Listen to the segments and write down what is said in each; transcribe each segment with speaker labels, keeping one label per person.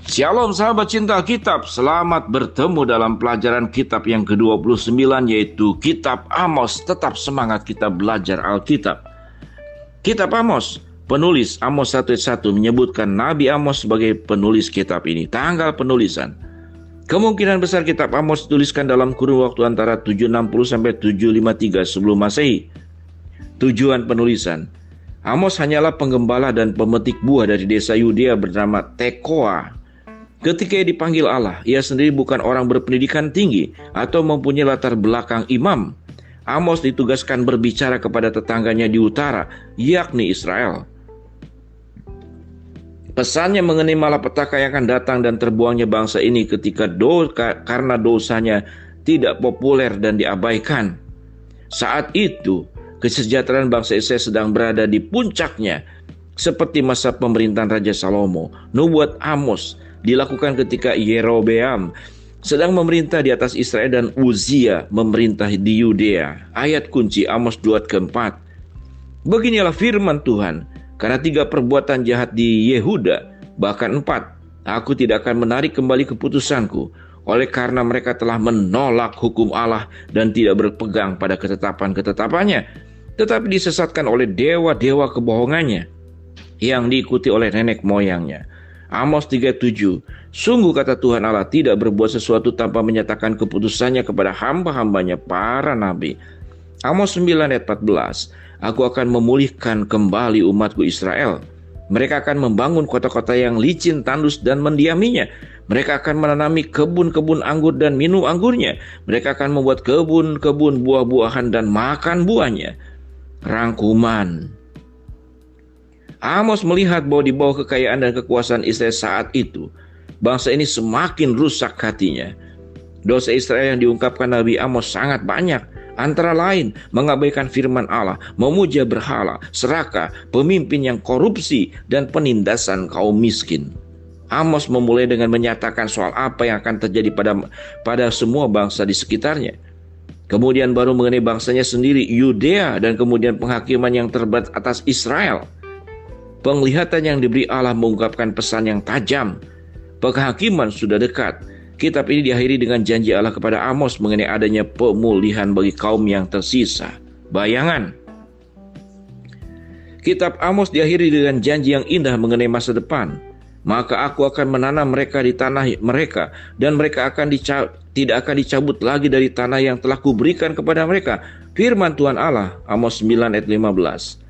Speaker 1: Shalom sahabat cinta Alkitab, selamat bertemu dalam pelajaran kitab yang ke-29 yaitu Kitab Amos. Tetap semangat kita belajar Alkitab. Kitab Amos, penulis Amos 1:1 menyebutkan Nabi Amos sebagai penulis kitab ini. Tanggal penulisan, kemungkinan besar kitab Amos dituliskan dalam kurun waktu antara 760 sampai 753 sebelum Masehi. Tujuan penulisan, Amos hanyalah penggembala dan pemetik buah dari desa Yudea bernama Tekoa. Ketika ia dipanggil Allah, ia sendiri bukan orang berpendidikan tinggi atau mempunyai latar belakang imam. Amos ditugaskan berbicara kepada tetangganya di utara, yakni Israel. Pesannya mengenai malapetaka yang akan datang dan terbuangnya bangsa ini ketika karena dosanya tidak populer dan diabaikan. Saat itu, kesejahteraan bangsa Israel sedang berada di puncaknya, seperti masa pemerintahan Raja Salomo. Nubuat Amos dilakukan ketika Yerobeam sedang memerintah di atas Israel dan Uzia memerintah di Yudea. Ayat kunci Amos 2:4. Beginilah firman Tuhan, karena 3 perbuatan jahat di Yehuda, bahkan 4, aku tidak akan menarik kembali keputusanku, oleh karena mereka telah menolak hukum Allah dan tidak berpegang pada ketetapan-ketetapannya, tetapi disesatkan oleh dewa-dewa kebohongannya yang diikuti oleh nenek moyangnya. Amos 3:7. Sungguh kata Tuhan Allah tidak berbuat sesuatu tanpa menyatakan keputusannya kepada hamba-hambanya para nabi. Amos 9:14. Aku akan memulihkan kembali umatku Israel. Mereka akan membangun kota-kota yang licin, tandus dan mendiaminya. Mereka akan menanami kebun-kebun anggur dan minum anggurnya. Mereka akan membuat kebun-kebun buah-buahan dan makan buahnya. Rangkuman. Amos melihat bahwa di bawah kekayaan dan kekuasaan Israel saat itu, bangsa ini semakin rusak hatinya. Dosa Israel yang diungkapkan Nabi Amos sangat banyak, antara lain mengabaikan firman Allah, memuja berhala, serakah, pemimpin yang korupsi, dan penindasan kaum miskin. Amos memulai dengan menyatakan soal apa yang akan terjadi pada semua bangsa di sekitarnya. Kemudian baru mengenai bangsanya sendiri, Yudea, dan kemudian penghakiman yang terberat atas Israel. Penglihatan yang diberi Allah mengungkapkan pesan yang tajam. Penghakiman sudah dekat. Kitab ini diakhiri dengan janji Allah kepada Amos mengenai adanya pemulihan bagi kaum yang tersisa. Bayangan. Kitab Amos diakhiri dengan janji yang indah mengenai masa depan. Maka aku akan menanam mereka di tanah mereka, dan mereka tidak akan dicabut lagi dari tanah yang telah kuberikan kepada mereka. Firman Tuhan Allah, Amos 9:15.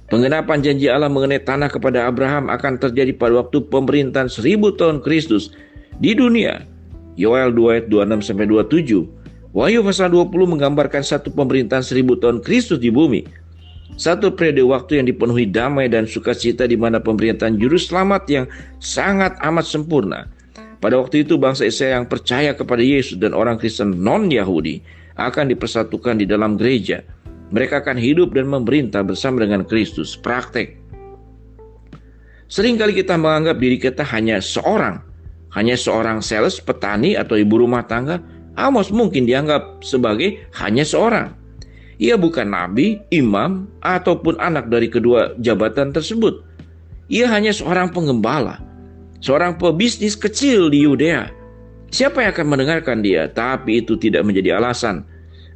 Speaker 1: Penggenapan janji Allah mengenai tanah kepada Abraham akan terjadi pada waktu pemerintahan 1000 tahun Kristus di dunia. Yoel 2:26-27. Wahyu pasal 20 menggambarkan satu pemerintahan 1000 tahun Kristus di bumi. Satu periode waktu yang dipenuhi damai dan sukacita, di mana pemerintahan juru selamat yang sangat amat sempurna. Pada waktu itu bangsa Israel yang percaya kepada Yesus dan orang Kristen non-Yahudi akan dipersatukan di dalam gereja. Mereka akan hidup dan memerintah bersama dengan Kristus. Praktek. Seringkali kita menganggap diri kita hanya seorang sales, petani, atau ibu rumah tangga. Amos mungkin dianggap sebagai hanya seorang. Ia bukan nabi, imam, ataupun anak dari kedua jabatan tersebut. Ia hanya seorang penggembala, seorang pebisnis kecil di Yudea. Siapa yang akan mendengarkan dia? Tapi itu tidak menjadi alasan.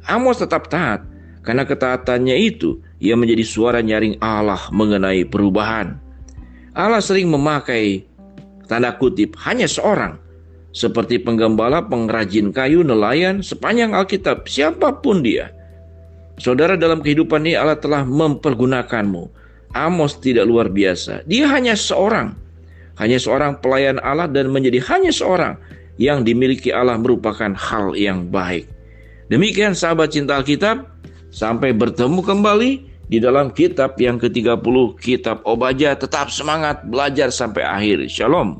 Speaker 1: Amos tetap taat. Karena ketaatannya itu, ia menjadi suara nyaring Allah mengenai perubahan. Allah sering memakai tanda kutip hanya seorang, seperti penggembala, pengrajin kayu, nelayan, sepanjang Alkitab, siapapun dia. Saudara, dalam kehidupan ini Allah telah mempergunakanmu. Amos tidak luar biasa. Dia hanya seorang pelayan Allah, dan menjadi hanya seorang yang dimiliki Allah merupakan hal yang baik. Demikian sahabat cinta Alkitab. Sampai bertemu kembali di dalam kitab yang ke-30, Kitab Obadya. Tetap semangat belajar sampai akhir. Shalom.